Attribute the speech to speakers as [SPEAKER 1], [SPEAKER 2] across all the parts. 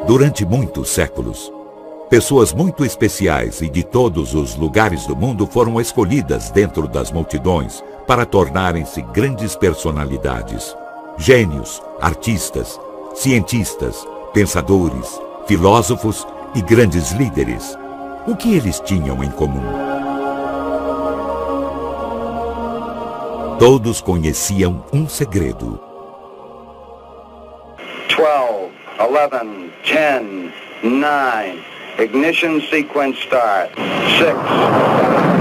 [SPEAKER 1] Durante muitos séculos, pessoas muito especiais e de todos os lugares do mundo foram escolhidas dentro das multidões para tornarem-se grandes personalidades. Gênios, artistas, cientistas, pensadores, filósofos e grandes líderes. O que eles tinham em comum? Todos conheciam um segredo.
[SPEAKER 2] 12, 11, 10, 9, ignition sequence start, 6.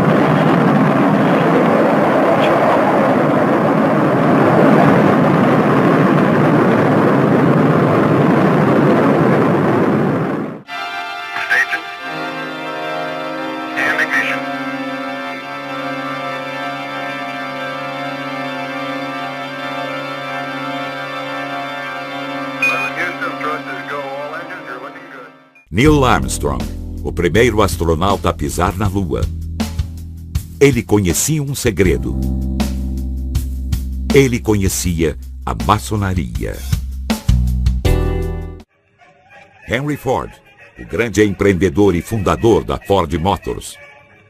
[SPEAKER 1] Neil Armstrong, o primeiro astronauta a pisar na Lua. Ele conhecia um segredo. Ele conhecia a maçonaria. Henry Ford, o grande empreendedor e fundador da Ford Motors.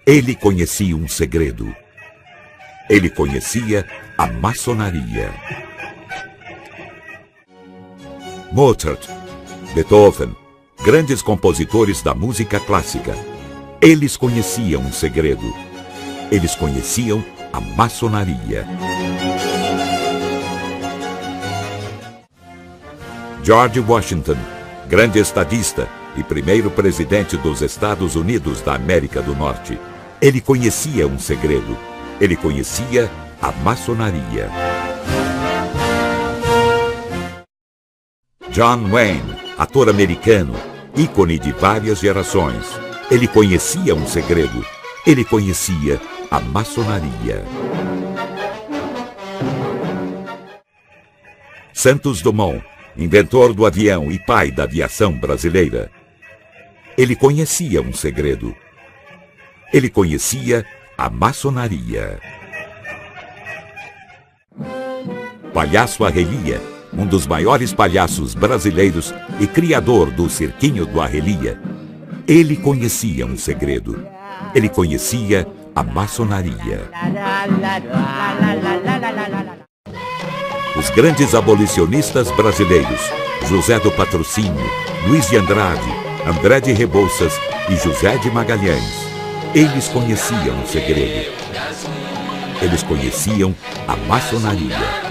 [SPEAKER 1] Ele conhecia um segredo. Ele conhecia a maçonaria. Mozart, Beethoven, grandes compositores da música clássica. Eles conheciam um segredo. Eles conheciam a maçonaria. George Washington, grande estadista e primeiro presidente dos Estados Unidos da América do Norte. Ele conhecia um segredo. Ele conhecia a maçonaria. John Wayne, ator americano, ícone de várias gerações. Ele conhecia um segredo. Ele conhecia a maçonaria. Santos Dumont, inventor do avião e pai da aviação brasileira. Ele conhecia um segredo. Ele conhecia a maçonaria. Palhaço Arrelia, um dos maiores palhaços brasileiros e criador do Cirquinho do Arrelia. Ele conhecia um segredo. Ele conhecia a maçonaria. Os grandes abolicionistas brasileiros, José do Patrocínio, Luiz de Andrade, André de Rebouças e José de Magalhães. Eles conheciam um segredo. Eles conheciam a maçonaria.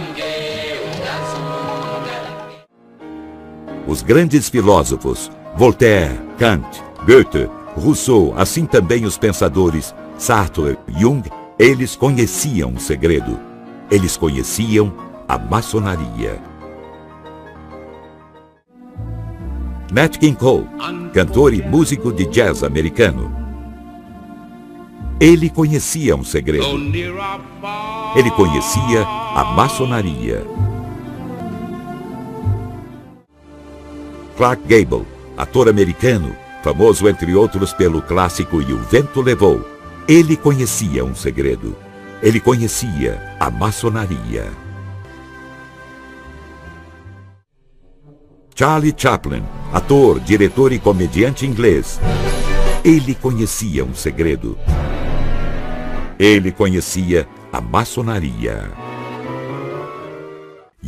[SPEAKER 1] Os grandes filósofos, Voltaire, Kant, Goethe, Rousseau, assim também os pensadores Sartre, Jung, eles conheciam um segredo. Eles conheciam a maçonaria. Nat King Cole, cantor e músico de jazz americano. Ele conhecia um segredo. Ele conhecia a maçonaria. Clark Gable, ator americano, famoso entre outros pelo clássico E o Vento Levou. Ele conhecia um segredo. Ele conhecia a maçonaria. Charlie Chaplin, ator, diretor e comediante inglês. Ele conhecia um segredo. Ele conhecia a maçonaria.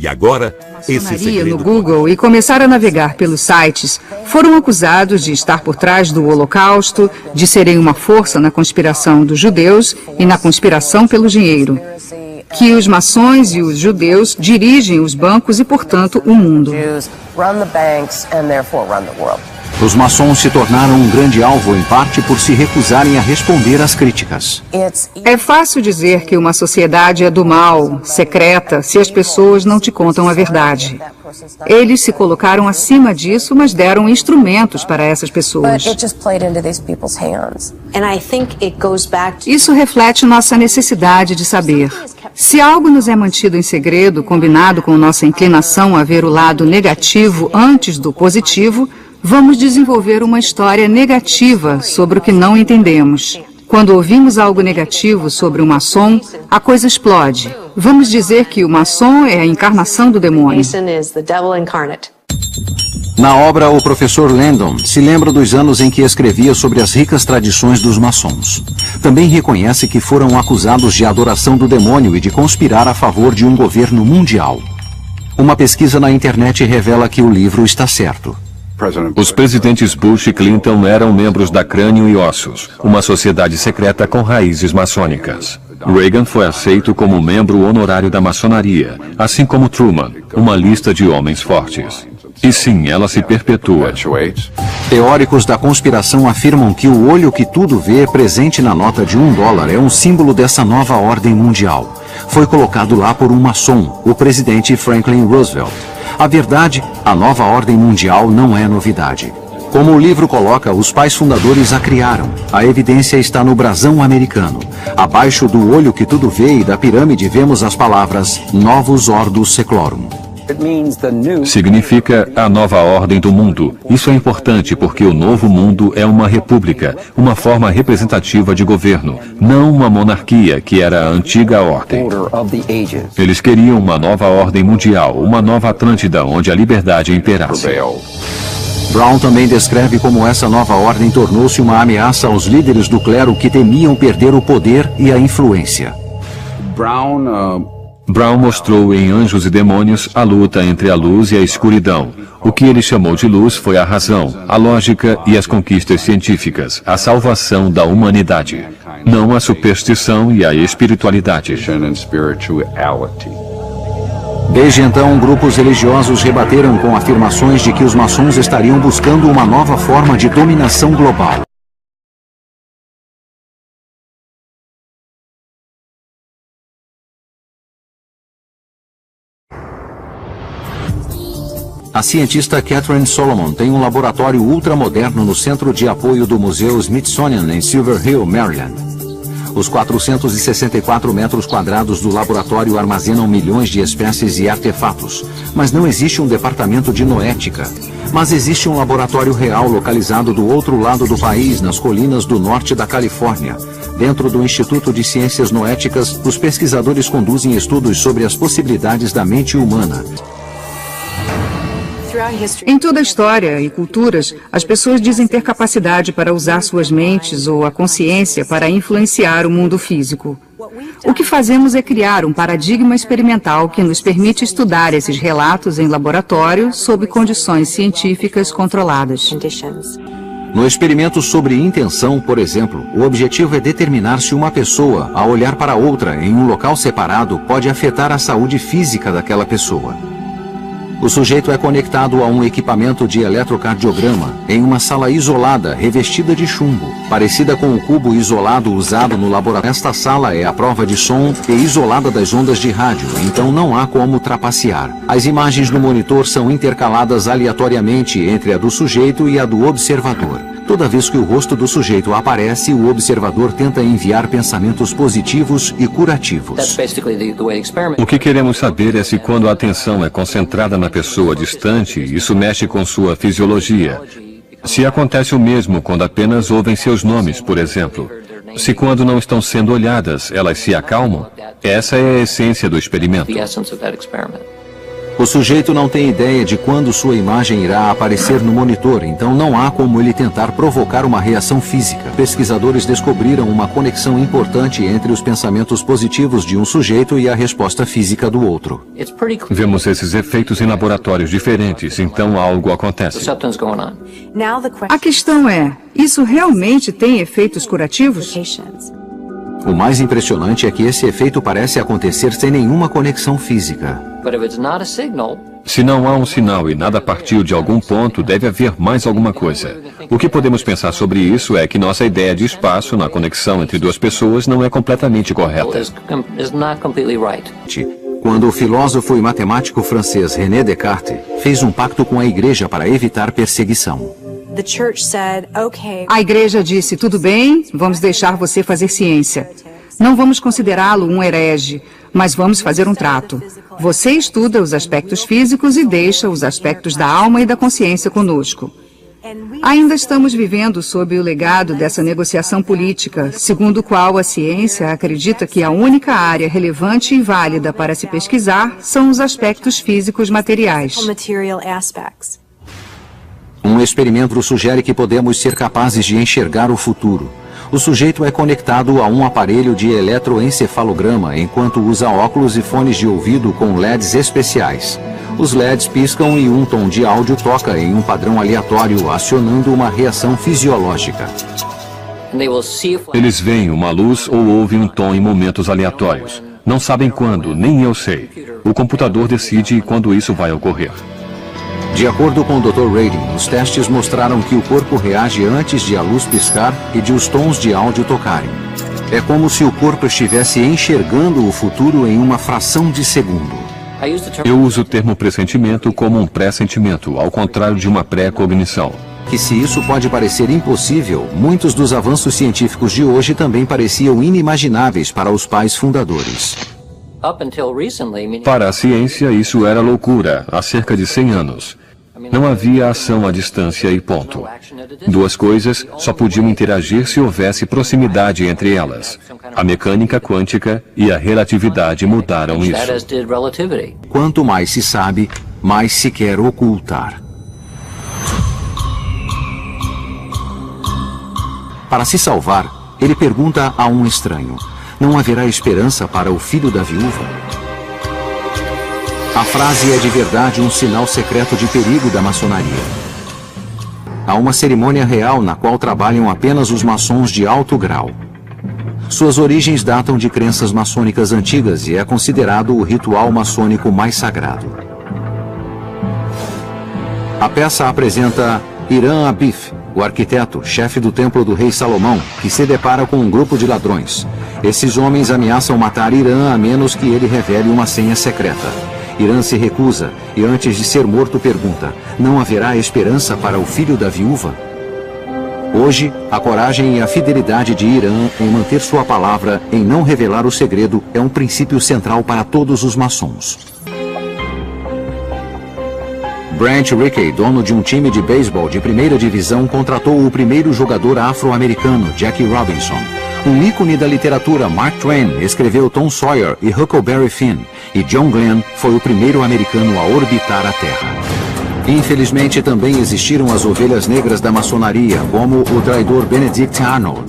[SPEAKER 1] E agora, esse segredo
[SPEAKER 3] no Google e começar a navegar pelos sites, foram acusados de estar por trás do Holocausto, de serem uma força na conspiração dos judeus e na conspiração pelo dinheiro. Que os maçons e os judeus dirigem os bancos e, portanto, o mundo.
[SPEAKER 4] Os maçons se tornaram um grande alvo, em parte por se recusarem a responder às críticas.
[SPEAKER 3] É fácil dizer que uma sociedade é do mal, secreta, se as pessoas não te contam a verdade. Eles se colocaram acima disso, mas deram instrumentos para essas pessoas. Isso reflete nossa necessidade de saber. Se algo nos é mantido em segredo, combinado com nossa inclinação a ver o lado negativo antes do positivo, vamos desenvolver uma história negativa sobre o que não entendemos. Quando ouvimos algo negativo sobre um maçom, a coisa explode. Vamos dizer que o maçom é a encarnação do demônio.
[SPEAKER 4] Na obra, o professor Landon se lembra dos anos em que escrevia sobre as ricas tradições dos maçons. Também reconhece que foram acusados de adoração do demônio e de conspirar a favor de um governo mundial. Uma pesquisa na internet revela que o livro está certo.
[SPEAKER 5] Os presidentes Bush e Clinton eram membros da Crânio e Ossos, uma sociedade secreta com raízes maçônicas. Reagan foi aceito como membro honorário da maçonaria, assim como Truman, uma lista de homens fortes. E sim, ela se perpetua.
[SPEAKER 4] Teóricos da conspiração afirmam que o olho que tudo vê presente na nota de $1 é um símbolo dessa nova ordem mundial. Foi colocado lá por um maçom, o presidente Franklin Roosevelt. A verdade, a nova ordem mundial não é novidade. Como o livro coloca, os pais fundadores a criaram. A evidência está no brasão americano. Abaixo do olho que tudo vê e da pirâmide vemos as palavras Novus Ordo Seclorum.
[SPEAKER 5] Significa a nova ordem do mundo. Isso é importante porque o novo mundo é uma república, uma forma representativa de governo, não uma monarquia que era a antiga ordem. Eles queriam uma nova ordem mundial, uma nova Atlântida onde a liberdade imperasse.
[SPEAKER 4] Brown também descreve como essa nova ordem tornou-se uma ameaça aos líderes do clero que temiam perder o poder e a influência.
[SPEAKER 5] Brown mostrou em Anjos e Demônios a luta entre a luz e a escuridão. O que ele chamou de luz foi a razão, a lógica e as conquistas científicas, a salvação da humanidade, não a superstição e a espiritualidade.
[SPEAKER 4] Desde então, grupos religiosos rebateram com afirmações de que os maçons estariam buscando uma nova forma de dominação global. A cientista Catherine Solomon tem um laboratório ultramoderno no centro de apoio do Museu Smithsonian em Silver Hill, Maryland. Os 464 metros quadrados do laboratório armazenam milhões de espécies e artefatos, mas não existe um departamento de noética. Mas existe um laboratório real localizado do outro lado do país, nas colinas do norte da Califórnia. Dentro do Instituto de Ciências Noéticas, os pesquisadores conduzem estudos sobre as possibilidades da mente humana.
[SPEAKER 3] Em toda a história e culturas, as pessoas dizem ter capacidade para usar suas mentes ou a consciência para influenciar o mundo físico. O que fazemos é criar um paradigma experimental que nos permite estudar esses relatos em laboratório sob condições científicas controladas.
[SPEAKER 4] No experimento sobre intenção, por exemplo, o objetivo é determinar se uma pessoa, ao olhar para outra em um local separado, pode afetar a saúde física daquela pessoa. O sujeito é conectado a um equipamento de eletrocardiograma em uma sala isolada revestida de chumbo, parecida com o cubo isolado usado no laboratório. Esta sala é à prova de som e isolada das ondas de rádio, então não há como trapacear. As imagens no monitor são intercaladas aleatoriamente entre a do sujeito e a do observador. Toda vez que o rosto do sujeito aparece, o observador tenta enviar pensamentos positivos e curativos.
[SPEAKER 5] O que queremos saber é se quando a atenção é concentrada na pessoa distante, isso mexe com sua fisiologia. Se acontece o mesmo quando apenas ouvem seus nomes, por exemplo. Se quando não estão sendo olhadas, elas se acalmam. Essa é a essência do experimento.
[SPEAKER 4] O sujeito não tem ideia de quando sua imagem irá aparecer no monitor, então não há como ele tentar provocar uma reação física. Pesquisadores descobriram uma conexão importante entre os pensamentos positivos de um sujeito e a resposta física do outro.
[SPEAKER 5] Vemos esses efeitos em laboratórios diferentes, então algo acontece.
[SPEAKER 3] A questão é, isso realmente tem efeitos curativos?
[SPEAKER 4] O mais impressionante é que esse efeito parece acontecer sem nenhuma conexão física.
[SPEAKER 5] Se não há um sinal e nada partiu de algum ponto, deve haver mais alguma coisa. O que podemos pensar sobre isso é que nossa ideia de espaço na conexão entre duas pessoas não é completamente correta.
[SPEAKER 4] Quando o filósofo e matemático francês René Descartes fez um pacto com a igreja para evitar perseguição.
[SPEAKER 3] A igreja disse, tudo bem, vamos deixar você fazer ciência. Não vamos considerá-lo um herege, mas vamos fazer um trato. Você estuda os aspectos físicos e deixa os aspectos da alma e da consciência conosco. Ainda estamos vivendo sob o legado dessa negociação política, segundo o qual a ciência acredita que a única área relevante e válida para se pesquisar são os aspectos físicos materiais.
[SPEAKER 4] Um experimento sugere que podemos ser capazes de enxergar o futuro. O sujeito é conectado a um aparelho de eletroencefalograma enquanto usa óculos e fones de ouvido com LEDs especiais. Os LEDs piscam e um tom de áudio toca em um padrão aleatório, acionando uma reação fisiológica.
[SPEAKER 5] Eles veem uma luz ou ouvem um tom em momentos aleatórios. Não sabem quando, nem eu sei. O computador decide quando isso vai ocorrer.
[SPEAKER 4] De acordo com o Dr. Radin, os testes mostraram que o corpo reage antes de a luz piscar e de os tons de áudio tocarem. É como se o corpo estivesse enxergando o futuro em uma fração de segundo.
[SPEAKER 5] Eu uso o termo pressentimento como um pressentimento, ao contrário de uma pré-cognição.
[SPEAKER 4] Que se isso pode parecer impossível, muitos dos avanços científicos de hoje também pareciam inimagináveis para os pais fundadores.
[SPEAKER 5] Para a ciência, isso era loucura, há cerca de 100 anos. Não havia ação à distância e ponto. Duas coisas só podiam interagir se houvesse proximidade entre elas. A mecânica quântica e a relatividade mudaram isso.
[SPEAKER 4] Quanto mais se sabe, mais se quer ocultar. Para se salvar, ele pergunta a um estranho: não haverá esperança para o filho da viúva? A frase é de verdade um sinal secreto de perigo da maçonaria. Há uma cerimônia real na qual trabalham apenas os maçons de alto grau. Suas origens datam de crenças maçônicas antigas e é considerado o ritual maçônico mais sagrado. A peça apresenta Hiram Abif, o arquiteto, chefe do templo do rei Salomão, que se depara com um grupo de ladrões. Esses homens ameaçam matar Hiram a menos que ele revele uma senha secreta. Hiram se recusa e, antes de ser morto, pergunta: não haverá esperança para o filho da viúva? Hoje, a coragem e a fidelidade de Hiram em manter sua palavra, em não revelar o segredo, é um princípio central para todos os maçons. Branch Rickey, dono de um time de beisebol de primeira divisão, contratou o primeiro jogador afro-americano, Jackie Robinson. Um ícone da literatura, Mark Twain, escreveu Tom Sawyer e Huckleberry Finn, e John Glenn foi o primeiro americano a orbitar a Terra. Infelizmente, também existiram as ovelhas negras da maçonaria, como o traidor Benedict Arnold,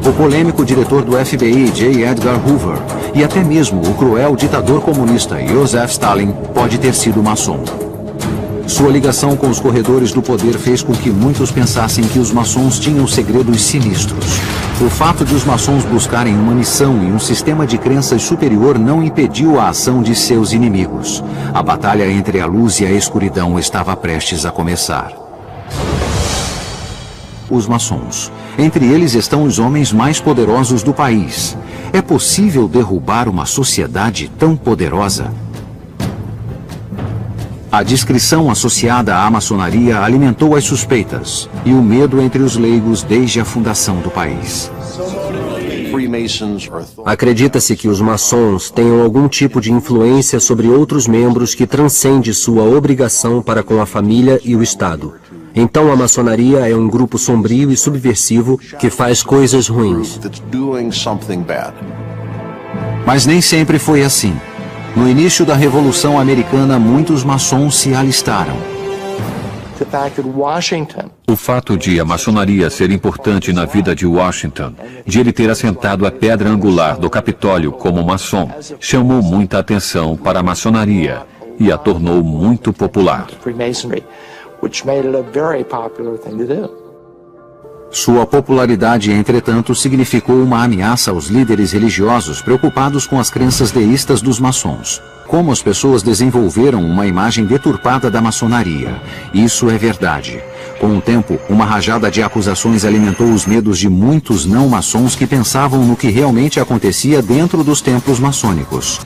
[SPEAKER 4] o polêmico diretor do FBI, J. Edgar Hoover, e até mesmo o cruel ditador comunista Joseph Stalin pode ter sido maçom. Sua ligação com os corredores do poder fez com que muitos pensassem que os maçons tinham segredos sinistros. O fato de os maçons buscarem uma missão e um sistema de crenças superior não impediu a ação de seus inimigos. A batalha entre a luz e a escuridão estava prestes a começar. Os maçons. Entre eles estão os homens mais poderosos do país. É possível derrubar uma sociedade tão poderosa? A descrição associada à maçonaria alimentou as suspeitas e o medo entre os leigos desde a fundação do país.
[SPEAKER 6] Acredita-se que os maçons tenham algum tipo de influência sobre outros membros que transcende sua obrigação para com a família e o Estado. Então a maçonaria é um grupo sombrio e subversivo que faz coisas ruins.
[SPEAKER 4] Mas nem sempre foi assim. No início da Revolução Americana, muitos maçons se alistaram.
[SPEAKER 5] O fato de a maçonaria ser importante na vida de Washington, de ele ter assentado a pedra angular do Capitólio como maçom, chamou muita atenção para a maçonaria e a tornou muito popular.
[SPEAKER 4] Sua popularidade, entretanto, significou uma ameaça aos líderes religiosos preocupados com as crenças deístas dos maçons. Como as pessoas desenvolveram uma imagem deturpada da maçonaria. Isso é verdade. Com o tempo, uma rajada de acusações alimentou os medos de muitos não-maçons que pensavam no que realmente acontecia dentro dos templos maçônicos.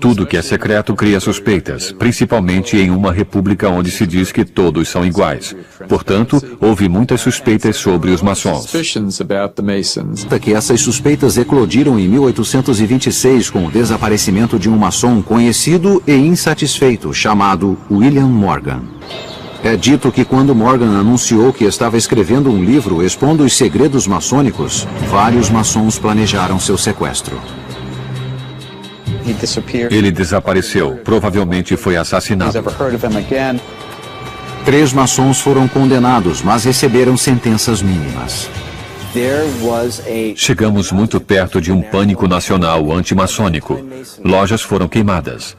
[SPEAKER 5] Tudo que é secreto cria suspeitas, principalmente em uma república onde se diz que todos são iguais. Portanto, houve muitas suspeitas sobre os maçons.
[SPEAKER 4] Que essas suspeitas eclodiram em 1826 com o desaparecimento de um maçom conhecido e insatisfeito, chamado William Morgan. É dito que quando Morgan anunciou que estava escrevendo um livro expondo os segredos maçônicos, vários maçons planejaram seu sequestro.
[SPEAKER 5] Ele desapareceu, provavelmente foi assassinado.
[SPEAKER 4] 3 maçons foram condenados, mas receberam sentenças mínimas.
[SPEAKER 5] Chegamos muito perto de um pânico nacional antimaçônico. Lojas foram queimadas.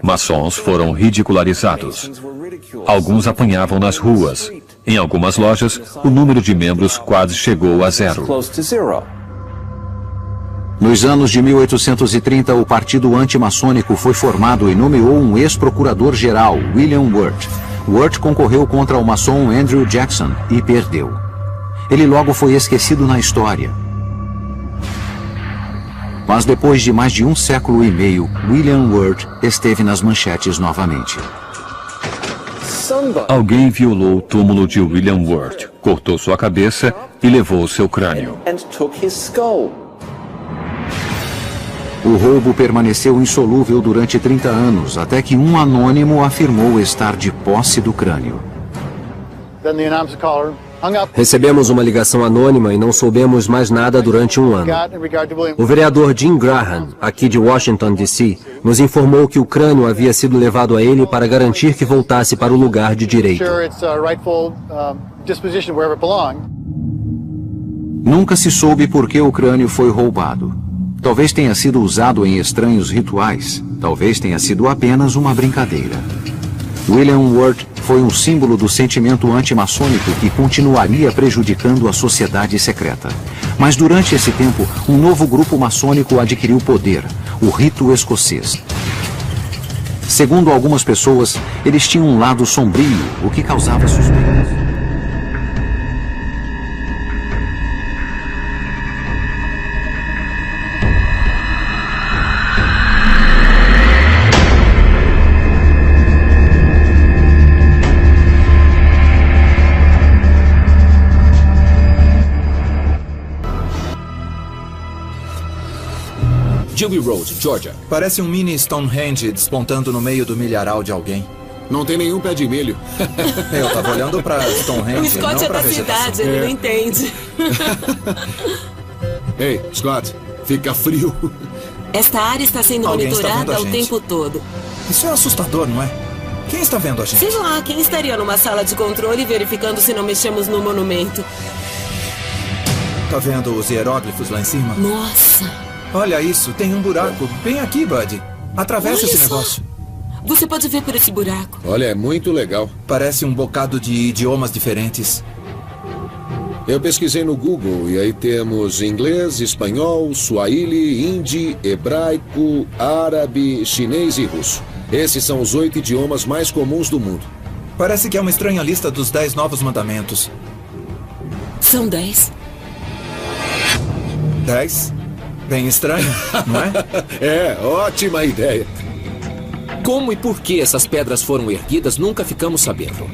[SPEAKER 5] Maçons foram ridicularizados. Alguns apanhavam nas ruas. Em algumas lojas, o número de membros quase chegou a 0.
[SPEAKER 4] Nos anos de 1830, o Partido Antimaçônico foi formado e nomeou um ex-procurador-geral, William Wirt. Wirt concorreu contra o maçom Andrew Jackson e perdeu. Ele logo foi esquecido na história. Mas depois de mais de 1 século e meio, William Wirt esteve nas manchetes novamente.
[SPEAKER 5] Alguém violou o túmulo de William Wirt, cortou sua cabeça e levou seu crânio.
[SPEAKER 4] O roubo permaneceu insolúvel durante 30 anos, até que um anônimo afirmou estar de posse do crânio.
[SPEAKER 6] Recebemos uma ligação anônima e não soubemos mais nada durante 1 ano. O vereador Jim Graham, aqui de Washington, D.C., nos informou que o crânio havia sido levado a ele para garantir que voltasse para o lugar de direito.
[SPEAKER 4] Nunca se soube por que o crânio foi roubado. Talvez tenha sido usado em estranhos rituais. Talvez tenha sido apenas uma brincadeira. William Wirt foi um símbolo do sentimento antimaçônico que continuaria prejudicando a sociedade secreta. Mas durante esse tempo, um novo grupo maçônico adquiriu poder, o Rito Escocês. Segundo algumas pessoas, eles tinham um lado sombrio, o que causava suspeitas.
[SPEAKER 7] Dewey Road, Georgia.
[SPEAKER 8] Parece um mini Stonehenge despontando no meio do milharal de alguém.
[SPEAKER 7] Não tem nenhum pé de milho.
[SPEAKER 8] Eu tava olhando pra Stonehenge,
[SPEAKER 9] o Scott
[SPEAKER 8] não
[SPEAKER 9] é
[SPEAKER 8] pra
[SPEAKER 9] da
[SPEAKER 8] vegetação.
[SPEAKER 9] cidade, ele não entende.
[SPEAKER 7] Ei, Scott, fica frio.
[SPEAKER 9] Esta área está sendo
[SPEAKER 8] Alguém está
[SPEAKER 9] monitorada
[SPEAKER 8] vendo a
[SPEAKER 9] o
[SPEAKER 8] gente.
[SPEAKER 9] tempo todo.
[SPEAKER 8] Isso é assustador, não é? Quem está vendo a gente?
[SPEAKER 9] Sei lá, quem estaria numa sala de controle verificando se não mexemos no monumento?
[SPEAKER 8] Tá vendo os hieróglifos lá em cima?
[SPEAKER 9] Nossa!
[SPEAKER 8] Olha isso, tem um buraco bem aqui, Buddy. Atravessa esse negócio.
[SPEAKER 9] Você pode ver por esse buraco.
[SPEAKER 7] Olha, é muito legal.
[SPEAKER 8] Parece um bocado de idiomas diferentes.
[SPEAKER 7] Eu pesquisei no Google e aí temos inglês, espanhol, suahili, hindi, hebraico, árabe, chinês e russo. Esses são os 8 idiomas mais comuns do mundo.
[SPEAKER 8] Parece que é uma estranha lista dos 10 novos mandamentos.
[SPEAKER 9] São 10.
[SPEAKER 8] 10? Bem estranho, não é?
[SPEAKER 7] É, ótima ideia.
[SPEAKER 10] Como e por que essas pedras foram erguidas, nunca ficamos sabendo.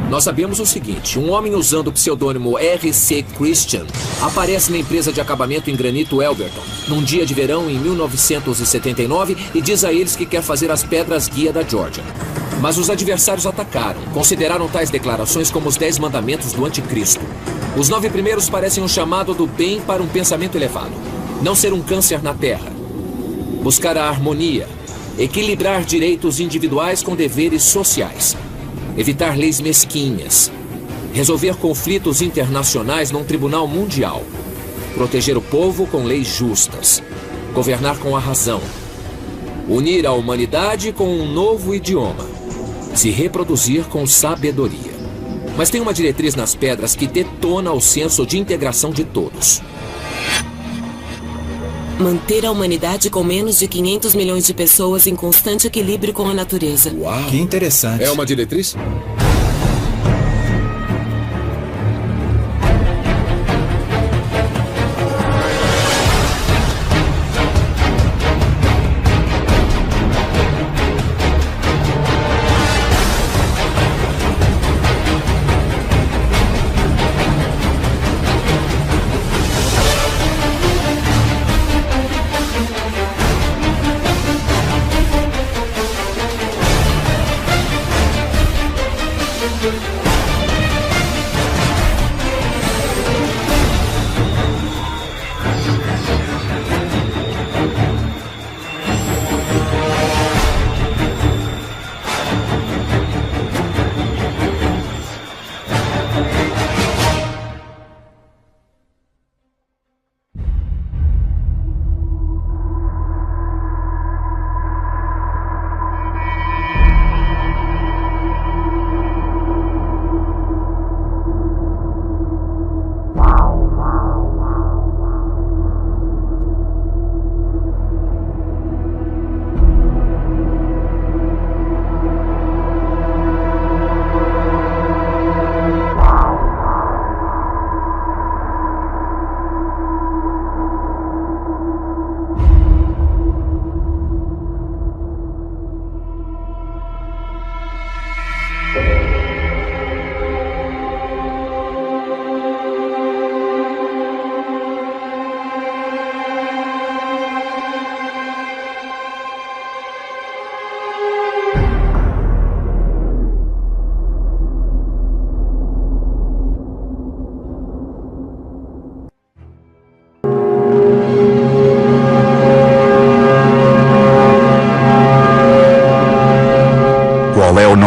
[SPEAKER 10] Nós sabemos o seguinte: um homem usando o pseudônimo R.C. Christian aparece na empresa de acabamento em granito Elberton, num dia de verão em 1979, e diz a eles que quer fazer as pedras guia da Georgia. Mas os adversários atacaram, consideraram tais declarações como os 10 mandamentos do anticristo. Os 9 primeiros parecem um chamado do bem para um pensamento elevado. Não ser um câncer na terra. Buscar a harmonia. Equilibrar direitos individuais com deveres sociais. Evitar leis mesquinhas. Resolver conflitos internacionais num tribunal mundial. Proteger o povo com leis justas. Governar com a razão. Unir a humanidade com um novo idioma. Se reproduzir com sabedoria. Mas tem uma diretriz nas pedras que detona o senso de integração de todos.
[SPEAKER 9] Manter a humanidade com menos de 500 milhões de pessoas em constante equilíbrio com a natureza.
[SPEAKER 7] Uau!
[SPEAKER 8] Que interessante.
[SPEAKER 7] É uma diretriz?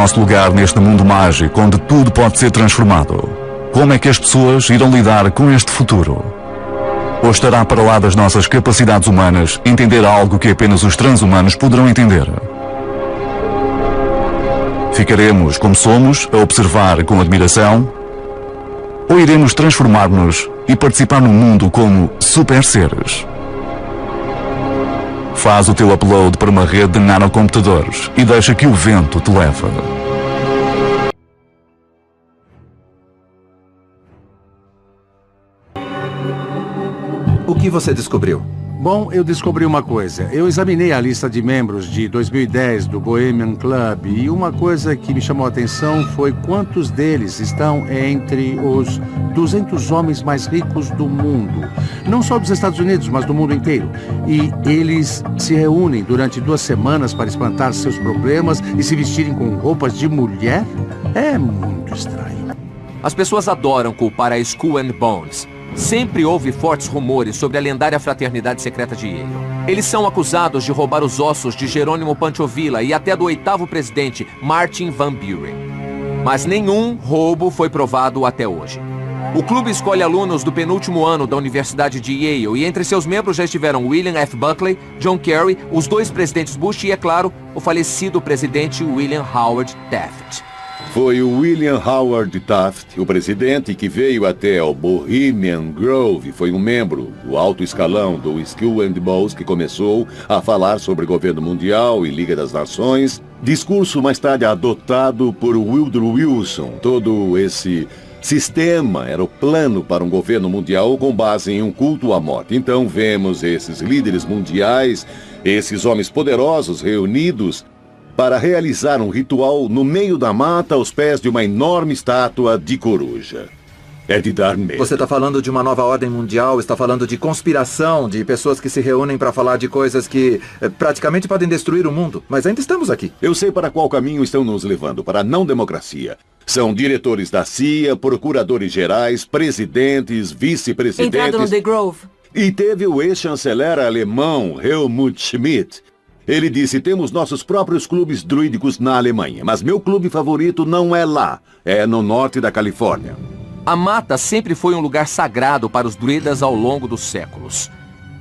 [SPEAKER 11] nosso lugar neste mundo mágico onde tudo pode ser transformado? Como é que as pessoas irão lidar com este futuro? Ou estará para lá das nossas capacidades humanas entender algo que apenas os transhumanos poderão entender? Ficaremos como somos, a observar com admiração? Ou iremos transformar-nos e participar no mundo como super seres? Faz o teu upload para uma rede de nanocomputadores e deixa que o vento te leve.
[SPEAKER 12] O que você descobriu?
[SPEAKER 13] Bom, eu descobri uma coisa. Eu examinei a lista de membros de 2010 do Bohemian Club e uma coisa que me chamou a atenção foi quantos deles estão entre os 200 homens mais ricos do mundo. Não só dos Estados Unidos, mas do mundo inteiro. E eles se reúnem durante 2 semanas para espantar seus problemas e se vestirem com roupas de mulher? É muito estranho.
[SPEAKER 10] As pessoas adoram culpar a Skull and Bones. Sempre houve fortes rumores sobre a lendária fraternidade secreta de Yale. Eles são acusados de roubar os ossos de Jerônimo Panchovilla e até do 8º presidente, Martin Van Buren. Mas nenhum roubo foi provado até hoje. O clube escolhe alunos do penúltimo ano da Universidade de Yale e entre seus membros já estiveram William F. Buckley, John Kerry, os 2 presidentes Bush e, é claro, o falecido presidente William Howard Taft.
[SPEAKER 14] Foi o William Howard Taft, o presidente que veio até o Bohemian Grove, foi um membro do alto escalão do Skull and Bones que começou a falar sobre governo mundial e Liga das Nações, discurso mais tarde adotado por Woodrow Wilson. Todo esse sistema era o plano para um governo mundial com base em um culto à morte. Então vemos esses líderes mundiais, esses homens poderosos reunidos para realizar um ritual no meio da mata aos pés de uma enorme estátua de coruja. É de dar medo.
[SPEAKER 12] Você está falando de uma nova ordem mundial, está falando de conspiração, de pessoas que se reúnem para falar de coisas que praticamente podem destruir o mundo. Mas ainda estamos aqui.
[SPEAKER 14] Eu sei para qual caminho estão nos levando, para a não democracia. São diretores da CIA, procuradores gerais, presidentes, vice-presidentes...
[SPEAKER 9] Entrado no The Grove.
[SPEAKER 14] E teve o ex-chanceler alemão Helmut Schmidt. Ele disse, temos nossos próprios clubes druídicos na Alemanha, mas meu clube favorito não é lá, é no norte da Califórnia.
[SPEAKER 10] A mata sempre foi um lugar sagrado para os druidas ao longo dos séculos.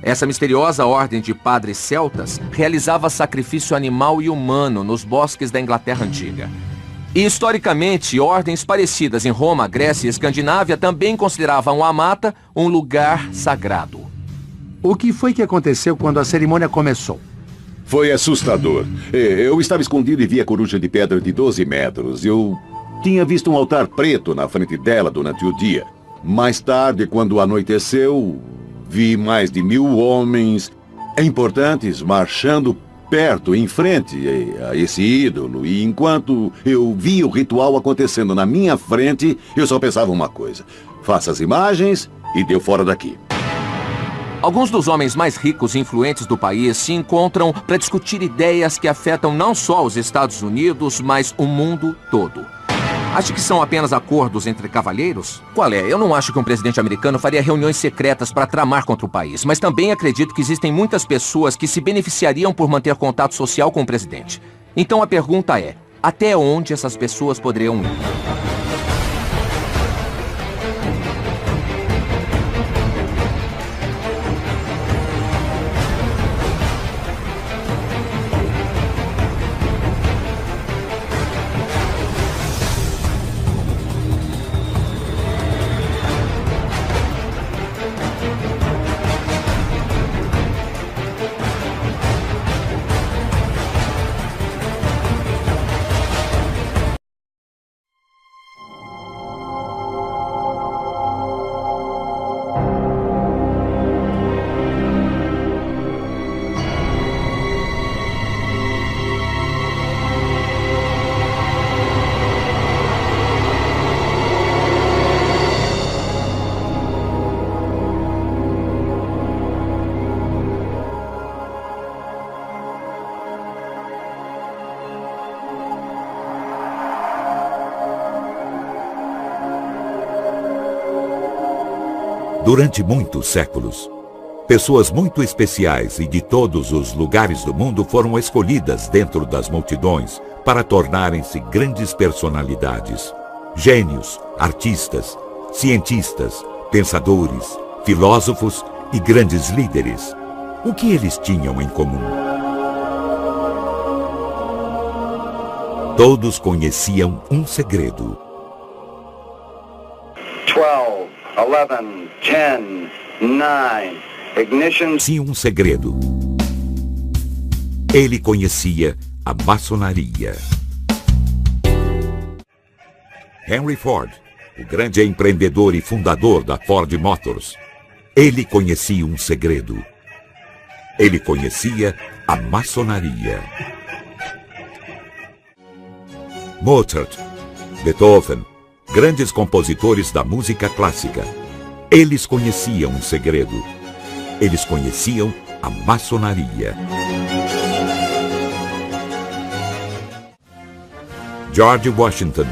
[SPEAKER 10] Essa misteriosa ordem de padres celtas realizava sacrifício animal e humano nos bosques da Inglaterra Antiga. E, historicamente, ordens parecidas em Roma, Grécia e Escandinávia também consideravam a mata um lugar sagrado.
[SPEAKER 13] O que foi que aconteceu quando a cerimônia começou?
[SPEAKER 14] Foi assustador. Eu estava escondido e vi a coruja de pedra de 12 metros. Eu tinha visto um altar preto na frente dela durante o dia. Mais tarde, quando anoiteceu, vi mais de 1000 homens importantes marchando perto, em frente a esse ídolo. E enquanto eu vi o ritual acontecendo na minha frente, eu só pensava uma coisa. Faça as imagens e deu fora daqui.
[SPEAKER 10] Alguns dos homens mais ricos e influentes do país se encontram para discutir ideias que afetam não só os Estados Unidos, mas o mundo todo. Acha que são apenas acordos entre cavalheiros? Qual é? Eu não acho que um presidente americano faria reuniões secretas para tramar contra o país, mas também acredito que existem muitas pessoas que se beneficiariam por manter contato social com o presidente. Então a pergunta é, até onde essas pessoas poderiam ir?
[SPEAKER 1] Durante muitos séculos, Pessoas muito especiais e de todos os lugares do mundo foram escolhidas dentro das multidões para tornarem-se grandes personalidades. Gênios, artistas, cientistas, pensadores, filósofos e grandes líderes. O que eles tinham em comum? Todos conheciam um segredo.
[SPEAKER 2] 12, 11, 10, 9, ignition.
[SPEAKER 1] Sim, um segredo. Ele conhecia a maçonaria. Henry Ford, o grande empreendedor e fundador da Ford Motors, ele conhecia um segredo. Ele conhecia a maçonaria. Mozart, Beethoven, grandes compositores da música clássica, eles conheciam um segredo. Eles conheciam a maçonaria. George Washington,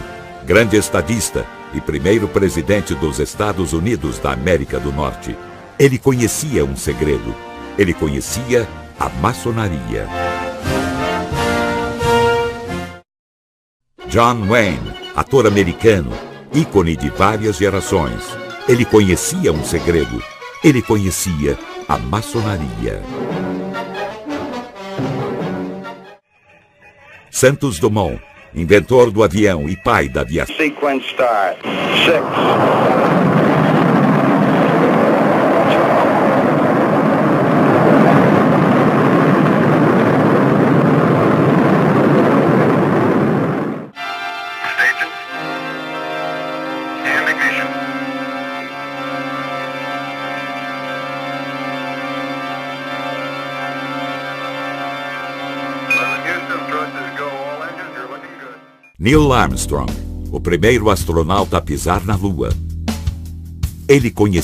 [SPEAKER 1] grande estadista e primeiro presidente dos Estados Unidos da América do Norte, ele conhecia um segredo. Ele conhecia a maçonaria. John Wayne, ator americano, ícone de várias gerações, ele conhecia um segredo. Ele conhecia a maçonaria. Santos Dumont, inventor do avião e pai da aviação.
[SPEAKER 2] Sequence start. 6.
[SPEAKER 1] Neil Armstrong, o primeiro astronauta a pisar na Lua. Ele conhecia